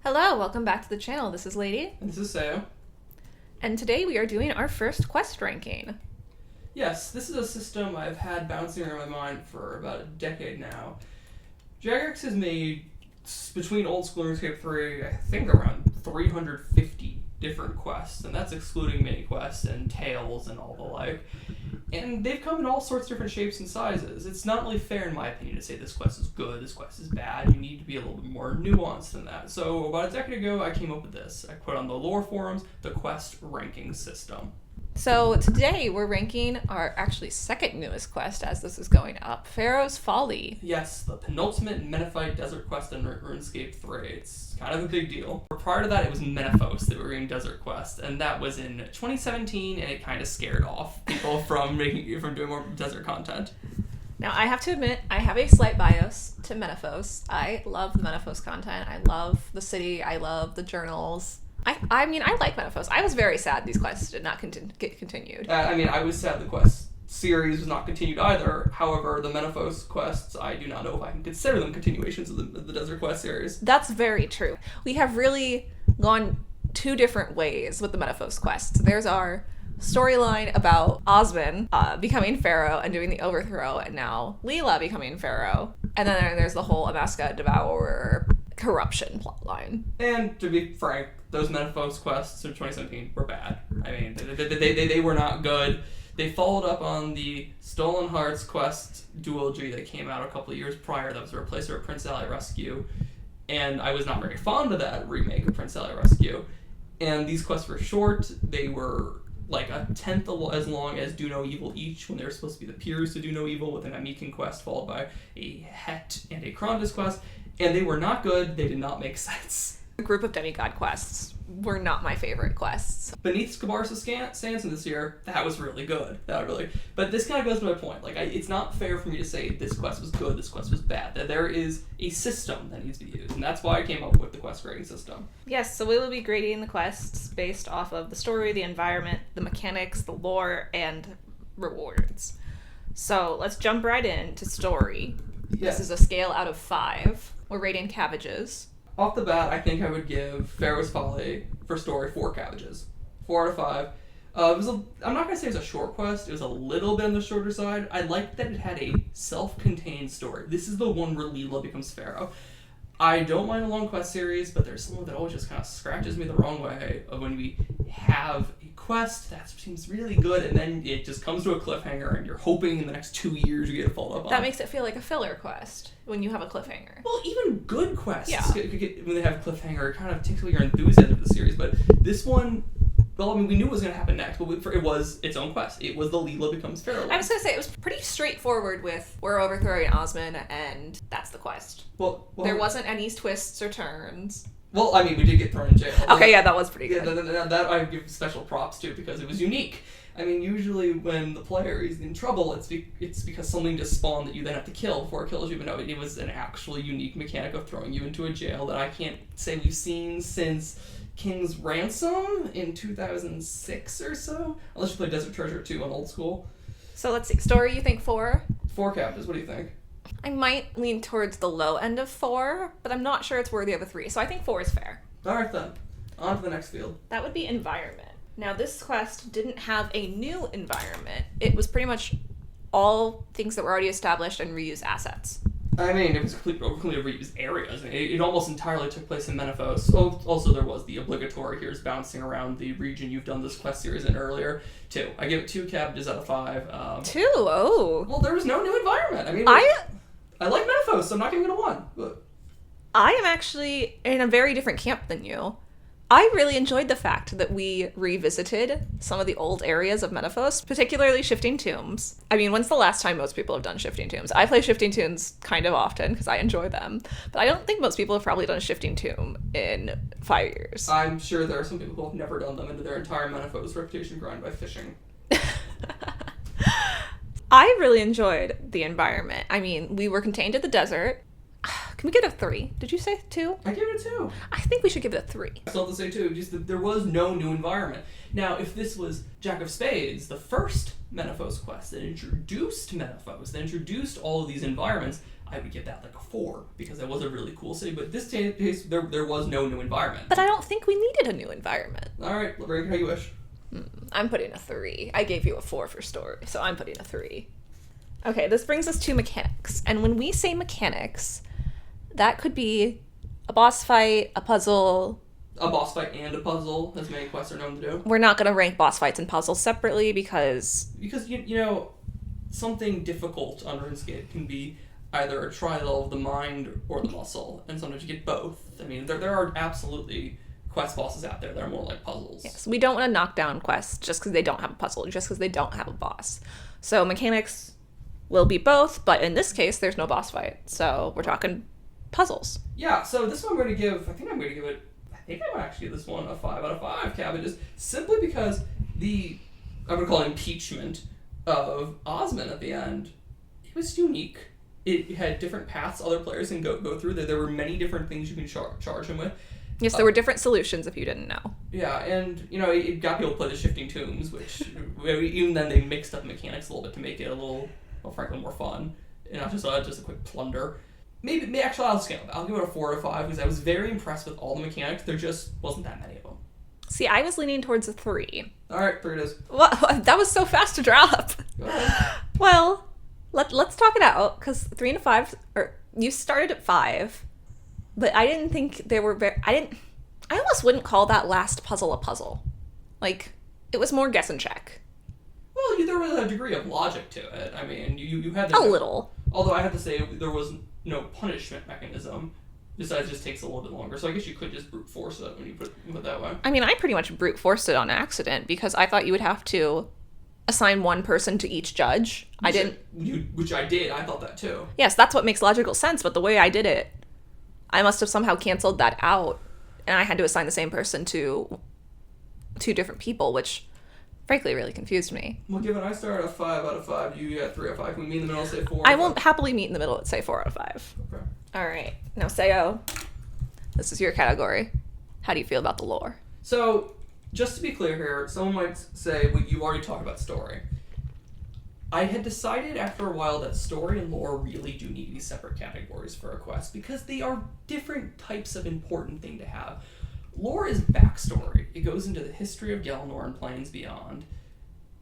Hello, welcome back to the channel. This is Lady. And this is Sao. And today we are doing our first quest ranking. Yes, this is a system I've had bouncing around my mind for about a decade now. Jagex has made, between old school Runescape 3, I think around 350 different quests, and that's excluding mini quests and tales and all the like. And they've come in all sorts of different shapes and sizes. It's not really fair, in my opinion, to say this quest is good, this quest is bad. You need to be a little bit more nuanced than that. So about a decade ago, I came up with this. I put on the lore forums the quest ranking system. So today we're ranking our actually second newest quest as this is going up, Pharaoh's Folly. Yes, the penultimate Menethite desert quest in RuneScape 3. It's kind of a big deal. Prior to that, it was Menephos that were in desert quest, and that was in 2017, and it kind of scared off people from doing more desert content. Now I have to admit, I have a slight bias to Menephos. I love the Menephos content. I love the city. I love the journals. I mean, I like Menephos. I was very sad these quests did not get continued. I was sad the quest series was not continued either. However, the Menephos quests, I do not know if I can consider them continuations of the Desert Quest series. That's very true. We have really gone two different ways with the Menephos quests. There's our storyline about Osmond becoming Pharaoh and doing the overthrow, and now Leela becoming Pharaoh. And then there's the whole Amaska Devourer corruption plotline. And to be frank, those Menephos quests in 2017 were bad. I mean, they were not good. They followed up on the Stolen Hearts quest duology that came out a couple of years prior. That was a replacer of Prince Ali Rescue. And I was not very fond of that remake of Prince Ali Rescue. And these quests were short. They were like a tenth as long as Do No Evil each, when they were supposed to be the peers to Do No Evil, with an Amikan quest followed by a Het and a Kronvis quest. And they were not good. They did not make sense. A group of demigod quests were not my favorite quests. Beneath Skabarsa Sands in this year, that was really good. But this kind of goes to my point. Like, it's not fair for me to say this quest was good, this quest was bad. That there is a system that needs to be used, and that's why I came up with the quest grading system. Yes, so we will be grading the quests based off of the story, the environment, the mechanics, the lore, and rewards. So let's jump right into story. Yes. This is a scale out of 5. We're rating cabbages. Off the bat, I think I would give Pharaoh's Folly for story 4 cabbages. 4 out of 5. I'm not going to say it was a short quest. It was a little bit on the shorter side. I liked that it had a self-contained story. This is the one where Leela becomes Pharaoh. I don't mind a long quest series, but there's something that always just kind of scratches me the wrong way of when we have a quest that seems really good and then it just comes to a cliffhanger and you're hoping in the next 2 years you get it followed up on. That makes it feel like a filler quest when you have a cliffhanger. Well, even good quests, yeah, when they have a cliffhanger, it kind of takes away your enthusiasm for the series. But this one, well, I mean, we knew what was going to happen next, but it was its own quest. It was the Leela becomes Pharaoh. I was going to say, it was pretty straightforward with we're overthrowing Osmond, and that's the quest. Well, there wasn't any twists or turns. Well, I mean, we did get thrown in jail. Okay, yeah, that was pretty good. Yeah, that I give special props to because it was unique. I mean, usually when the player is in trouble, it's because something just spawned that you then have to kill before it kills you. But no, it was an actually unique mechanic of throwing you into a jail that I can't say we've seen since King's Ransom in 2006 or so. Unless you play Desert Treasure 2 on old school. So let's see. Story, you think 4? 4 cabbages, what do you think? I might lean towards the low end of 4, but I'm not sure it's worthy of a 3. So I think 4 is fair. Alright then. On to the next field. That would be environment. Now, this quest didn't have a new environment. It was pretty much all things that were already established and reused assets. I mean, it was completely reused areas. It almost entirely took place in Menephos. Also, there was the obligatory here's bouncing around the region you've done this quest series in earlier. 2. I give it 2 cabbages out of 5. 2? Oh. Well, there was no new environment. I mean, I like Menephos, so I'm not giving it a 1. But I am actually in a very different camp than you. I really enjoyed the fact that we revisited some of the old areas of Menephos, particularly Shifting Tombs. I mean, when's the last time most people have done Shifting Tombs? I play Shifting Tombs kind of often because I enjoy them, but I don't think most people have probably done a Shifting Tomb in 5 years. I'm sure there are some people who have never done them into their entire Menephos reputation grind by fishing. I really enjoyed the environment. I mean, we were contained at the desert. Can we get a 3? Did you say 2? I give it a 2. I think we should give it a 3. I still have to say 2, just that there was no new environment. Now, if this was Jack of Spades, the first Menephos quest that introduced Menephos, that introduced all of these environments, I would give that like a 4 because it was a really cool city. But this case, there was no new environment. But I don't think we needed a new environment. All right, rank how you wish. I'm putting a 3. I gave you a 4 for story, so I'm putting a 3. Okay, this brings us to mechanics. And when we say mechanics, that could be a boss fight, a puzzle. A boss fight and a puzzle, as many quests are known to do. We're not going to rank boss fights and puzzles separately because... Because, you know, something difficult on RuneScape can be either a trial of the mind or the muscle, and sometimes you get both. I mean, there are absolutely quest bosses out there that are more like puzzles. Yes, we don't want to knock down quests just because they don't have a puzzle, just because they don't have a boss. So mechanics will be both, but in this case, there's no boss fight. So we're talking puzzles. Yeah, so this one I'm going to give, I think I'm going to actually give this one a 5 out of 5 cabbages, simply because I'm going to call it impeachment of Osmond at the end. It was unique. It had different paths other players can go through. There were many different things you can charge him with. Yes, there were different solutions if you didn't know. Yeah, and, you know, it got people to play the shifting tombs, which, even then, they mixed up mechanics a little bit to make it a little, well, frankly, more fun, and not just a quick plunder. Maybe actually, I'll scale it. I'll give it a 4 out of 5, because I was very impressed with all the mechanics. There just wasn't that many of them. See, I was leaning towards a 3. All right, 3 it is. Well, that was so fast to drop. Go ahead. Well, let's talk it out, because 3 and a 5, or you started at 5, but I didn't think they were I almost wouldn't call that last puzzle a puzzle. Like, it was more guess and check. Well, there was a degree of logic to it. I mean, you had a little. Although I have to say, there was no punishment mechanism. Besides, it just takes a little bit longer. So I guess you could just brute force it when you put it that way. I mean, I pretty much brute forced it on accident because I thought you would have to assign one person to each judge. Which I did. I thought that too. Yes, that's what makes logical sense, but the way I did it, I must have somehow canceled that out, and I had to assign the same person to 2 different people, which frankly really confused me. Well, given I started at 5 out of 5, you got 3 out of 5. Can we meet in the middle and say 4? I won't happily meet in the middle and say 4 out of 5. Okay. All right. Now, Sao, this is your category. How do you feel about the lore? So, just to be clear here, someone might say, well, you already talked about story. I had decided after a while that story and lore really do need to be separate categories for a quest because they are different types of important thing to have. Lore is backstory. It goes into the history of Gelnor and Plains Beyond.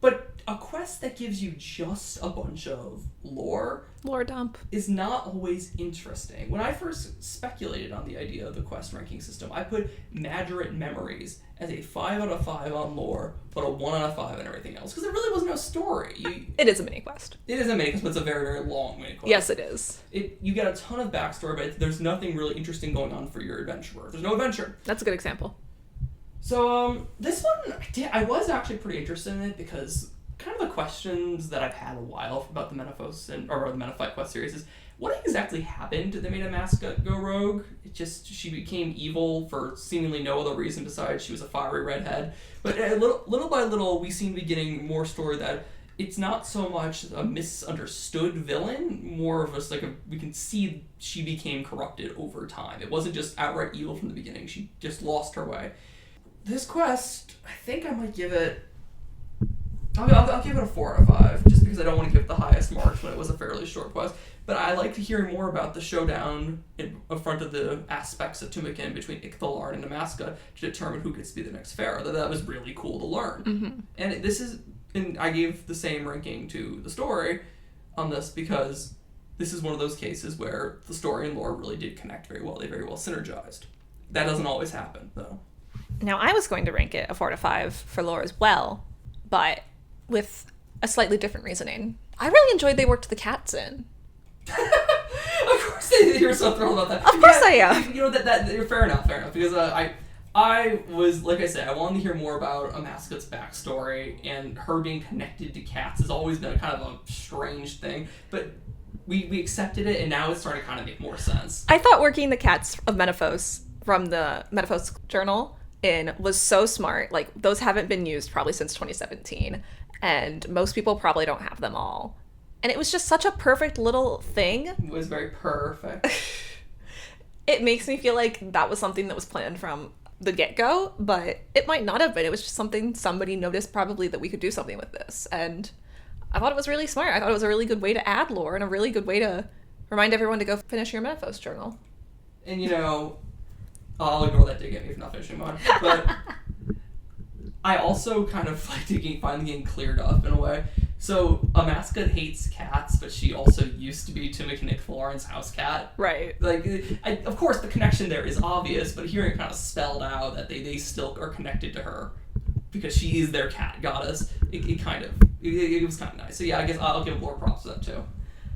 But a quest that gives you just a bunch of lore dump is not always interesting. When I first speculated on the idea of the quest ranking system, I put Madrid Memories as a 5 out of 5 on lore, but a 1 out of 5 on everything else, because there really was no story. It is a mini quest. It is a mini quest, but it's a very, very long mini quest. Yes, it is. You get a ton of backstory, but there's nothing really interesting going on for your adventurer. There's no adventure. That's a good example. So, this one, I was actually pretty interested in it because kind of the questions that I've had a while about the Menaphos or the Menaphite quest series is, what exactly happened that made a mascot go rogue? She became evil for seemingly no other reason besides she was a fiery redhead. But little by little, we seem to be getting more story that it's not so much a misunderstood villain, more of us we can see she became corrupted over time. It wasn't just outright evil from the beginning. She just lost her way. This quest, I think I might give it... I'll give it a 4 out of 5, just because I don't want to give it the highest marks when it was a fairly short quest. But I like to hear more about the showdown in front of the aspects of Tumikin between Icthalard and Namaska to determine who gets to be the next Pharaoh. That was really cool to learn. Mm-hmm. And I gave the same ranking to the story on this because this is one of those cases where the story and lore really did connect very well. They very well synergized. That doesn't always happen, though. Now, I was going to rank it a 4 out of 5 for lore as well, but with a slightly different reasoning. I really enjoyed they worked the cats in. Of course you're so thrilled about that. Of course I am. You know, that you're fair enough, because I was, like I said, I wanted to hear more about Amaskat's backstory, and her being connected to cats has always been kind of a strange thing, but we accepted it, and now it's starting to kind of make more sense. I thought working the cats of Menaphos from the Menaphos journal was so smart. Like, those haven't been used probably since 2017, and most people probably don't have them all. And it was just such a perfect little thing. It was very perfect. It makes me feel like that was something that was planned from the get-go, but it might not have been. It was just something somebody noticed probably that we could do something with this. And I thought it was really smart. I thought it was a really good way to add lore and a really good way to Remind everyone to go finish your Metaphos journal. And, you know, I'll ignore that dig at me for not finishing mine. But I also kind of like finally getting cleared up in a way. So, Amaska hates cats, but she also used to be Tim McNick-Lauren's house cat. Right. Like, of course, the connection there is obvious, but hearing it kind of spelled out that they still are connected to her because she is their cat goddess, it was kind of nice. So, yeah, I guess I'll give lore props to that, too.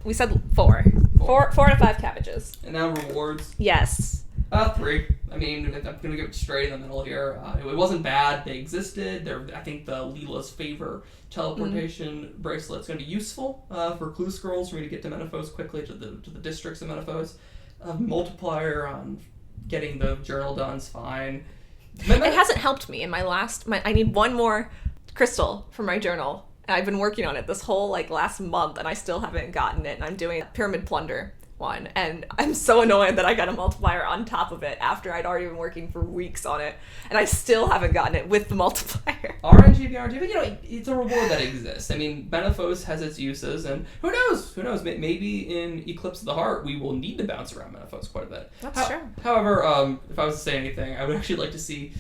We said 4. 4 to 5 cabbages. And now rewards. Yes. 3. I mean, I'm going to give it straight in the middle here. It wasn't bad. They existed. I think the Leela's Favor teleportation bracelet's going to be useful for clue scrolls for me to get to Metaphos quickly, to the districts of Metaphos. Multiplier on getting the journal done is fine. It hasn't helped me in I need one more crystal for my journal. And I've been working on it this whole last month, and I still haven't gotten it. And I'm doing Pyramid Plunder one, and I'm so annoyed that I got a multiplier on top of it after I'd already been working for weeks on it, and I still haven't gotten it with the multiplier. RNG, but you know, it's a reward that exists. I mean, Metaphos has its uses, and who knows? Maybe in Eclipse of the Heart we will need to bounce around Metaphos quite a bit. That's true. However, if I was to say anything, I would actually like to see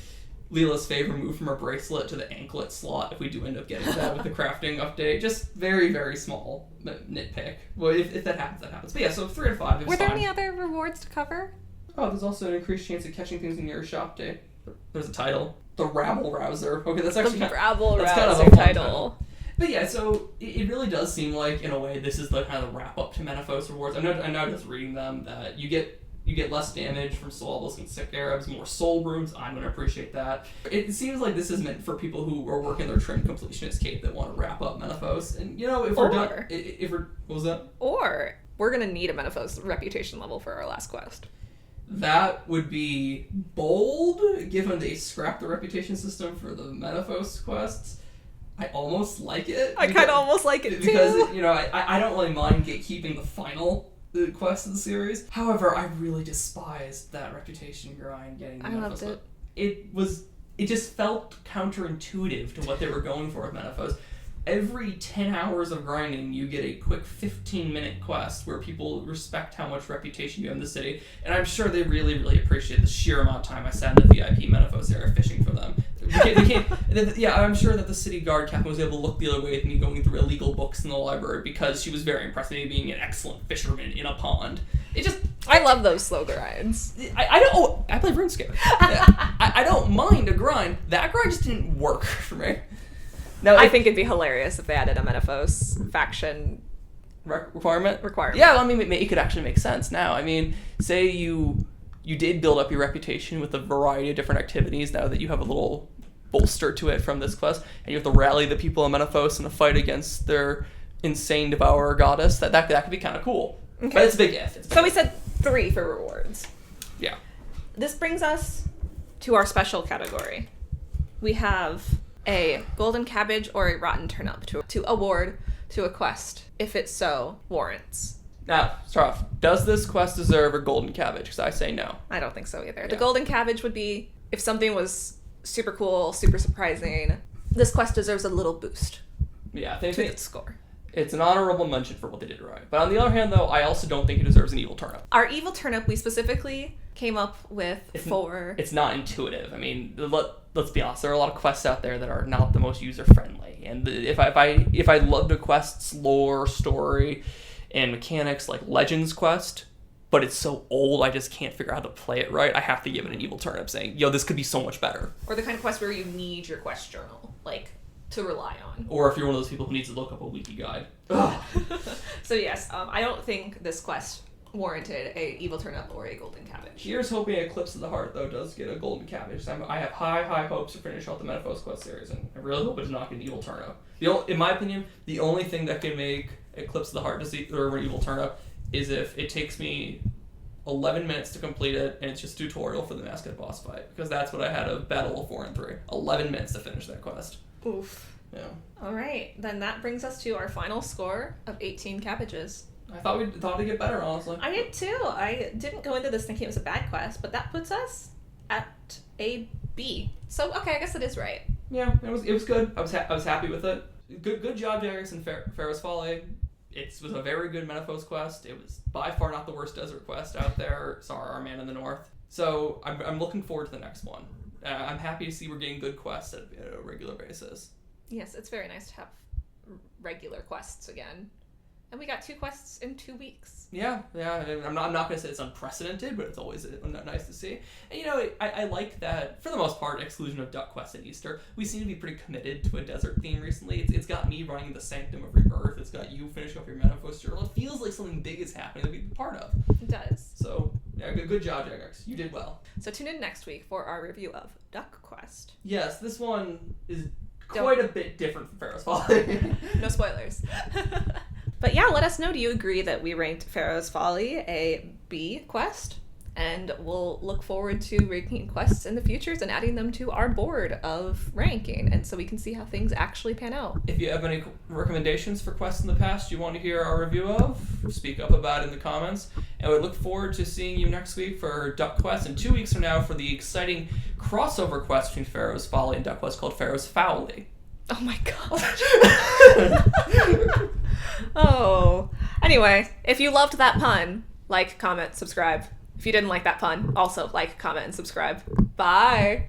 Leela's Favor move from her bracelet to the anklet slot if we do end up getting that with the crafting update. Just very, very small nitpick. Well, if that happens, that happens. But yeah, so 3 to 5 is Were there fine. any other rewards to cover? Oh, there's also an increased chance of catching things in your shop day. There's a title. The Rabble Rouser. Okay, that's actually the Rabble that's kind of Rouser a fun title. But yeah, so it really does seem like, in a way, this is the kind of wrap up to Metaphos rewards. I'm not just reading them, that you get less damage from Soul and Sick Arabs, more Soul Rooms. I'm going to appreciate that. It seems like this is meant for people who are working their trim completionist cape that want to wrap up Metaphos. And, you know, if we're done... What was that? Or we're going to need a Metaphos reputation level for our last quest. That would be bold, given they scrapped the reputation system for the Metaphos quests. I almost like it. I kind of almost like it, too. Because, you know, I don't really mind gatekeeping the final quest of the series. However, I really despised that reputation grind getting the Metaphos. I loved it. It just felt counterintuitive to what they were going for with Metaphos. Every 10 hours of grinding, you get a quick 15-minute quest where people respect how much reputation you have in the city. And I'm sure they really, really appreciate the sheer amount of time I sat in the VIP Metaphos area fishing for them. I'm sure that the city guard captain was able to look the other way at me going through illegal books in the library because she was very impressed with me being an excellent fisherman in a pond. I love those slow grinds. I play RuneScape. I don't mind a grind. That grind just didn't work for me. No, I think it'd be hilarious if they added a Metaphos faction requirement. Yeah, well, I mean, it could actually make sense now. I mean, say you did build up your reputation with a variety of different activities now that you have a little bolster to it from this quest, and you have to rally the people of Metaphos in a fight against their insane devourer goddess. That could be kind of cool. Okay. But it's a big if. So we said 3 for rewards. Yeah. This brings us to our special category. We have a golden cabbage or a rotten turnip to award to a quest, if it so warrants. Now, start off. Does this quest deserve a golden cabbage? Because I say no. I don't think so either. Yeah. The golden cabbage would be if something was super cool, super surprising. This quest deserves a little boost. Yeah, to its score. It's an honorable mention for what they did right. But on the other hand, though, I also don't think it deserves an evil turnip. Our evil turnip, we specifically came up with for... It's not intuitive. I mean, let's be honest. There are a lot of quests out there that are not the most user-friendly. And if I loved a quest's lore, story, and mechanics like Legends Quest, but it's so old I just can't figure out how to play it right, I have to give it an evil turnip saying, yo, this could be so much better. Or the kind of quest where you need your quest journal, to rely on. Or if you're one of those people who needs to look up a wiki guide. So yes, I don't think this quest warranted a evil turnip or a golden cabbage. Here's hoping Eclipse of the Heart, though, does get a golden cabbage. I have high hopes to finish out the Metaphos quest series, and I really hope it does not get an evil turnip. In my opinion, the only thing that can make Eclipse of the Heart deserve an evil turnip is if it takes me 11 minutes to complete it, and it's just tutorial for the mascot boss fight, because that's what I had of Battle of 4 and 3. 11 minutes to finish that quest. Oof. Yeah. All right, then that brings us to our final score of 18 cabbages. I thought it'd get better, honestly. I did too. I didn't go into this thinking it was a bad quest, but that puts us at a B. So okay, I guess it is right. Yeah, it was good. I was happy with it. Good job, Jairus and Pharaoh's Folly. It was a very good Menaphos quest. It was by far not the worst desert quest out there. Sorry, our man in the north. So I'm looking forward to the next one. I'm happy to see we're getting good quests at a regular basis. Yes, it's very nice to have regular quests again. And we got 2 quests in 2 weeks. Yeah. I'm not going to say it's unprecedented, but it's always nice to see. And, I like that, for the most part, exclusion of Duck Quest and Easter, we seem to be pretty committed to a desert theme recently. It's got me running the Sanctum of Rebirth. It's got you finishing up your Menaphos journal. It feels like something big is happening that we be part of. It does. So, yeah, good job, Jagex. You did well. So tune in next week for our review of Duck Quest. Yes, this one is quite a bit different from Pharaoh's Folly. No spoilers. But yeah, let us know. Do you agree that we ranked Pharaoh's Folly a B quest? And we'll look forward to ranking quests in the futures and adding them to our board of ranking, and so we can see how things actually pan out. If you have any recommendations for quests in the past you want to hear our review of, speak up about it in the comments. And we look forward to seeing you next week for Duck Quest, and 2 weeks from now for the exciting crossover quest between Pharaoh's Folly and Duck Quest called Pharaoh's Folly. Oh my god. Oh. Anyway, if you loved that pun, like, comment, subscribe. If you didn't like that pun, also like, comment, and subscribe. Bye!